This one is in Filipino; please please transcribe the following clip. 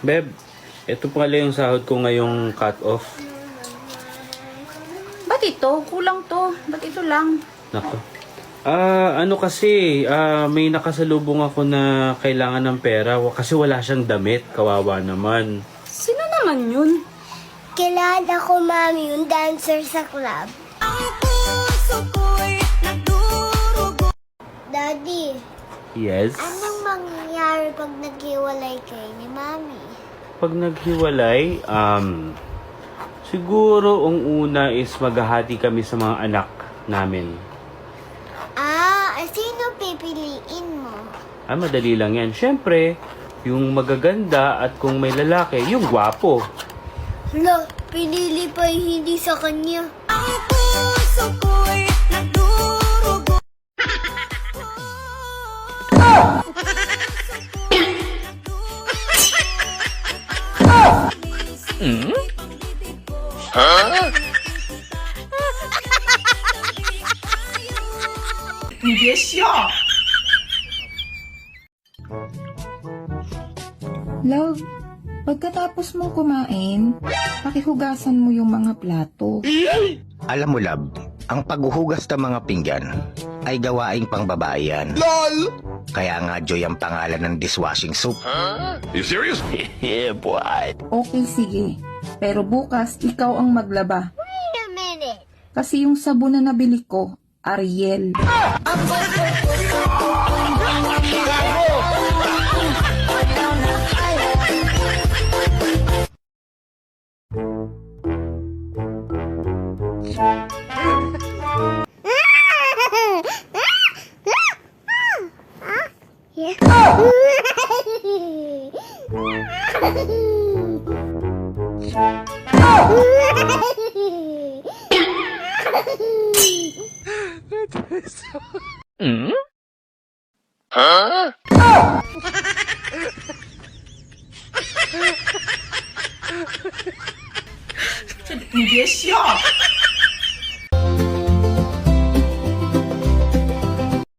Beb, ito pala yung sahod ko ngayong cut-off. Ba't ito? Kulang to. Ba't ito lang? Nako. Ano kasi, may nakasalubong ako na kailangan ng pera kasi wala siyang damit. Kawawa naman. Sino naman yun? Kilala ko, Mami, yung dancer sa club. Daddy, Yes? anong mangyayari pag naghiwalay kayo ni Mami? Pag naghiwalay, siguro ang una is maghahati kami sa mga anak namin. Sino pipiliin mo? Madali lang yan. Siyempre, yung magaganda at kung may lalaki, yung gwapo. Hala, pinili pa hindi sa kanya. Ang puso ko'y nagdurugo. Love, pagkatapos mong kumain, pakihugasan mo yung mga plato. Alam mo, Lab, ang paghuhugas ng mga pinggan ay gawaing pangbabae yan. LOL! Kaya nga Joy ang pangalan ng dishwashing soap. You serious? Yeah, boy. Okay, sige. Pero bukas, ikaw ang maglaba. Wait a minute. Kasi yung sabon na nabili ko, Ariel. Yes, yeah.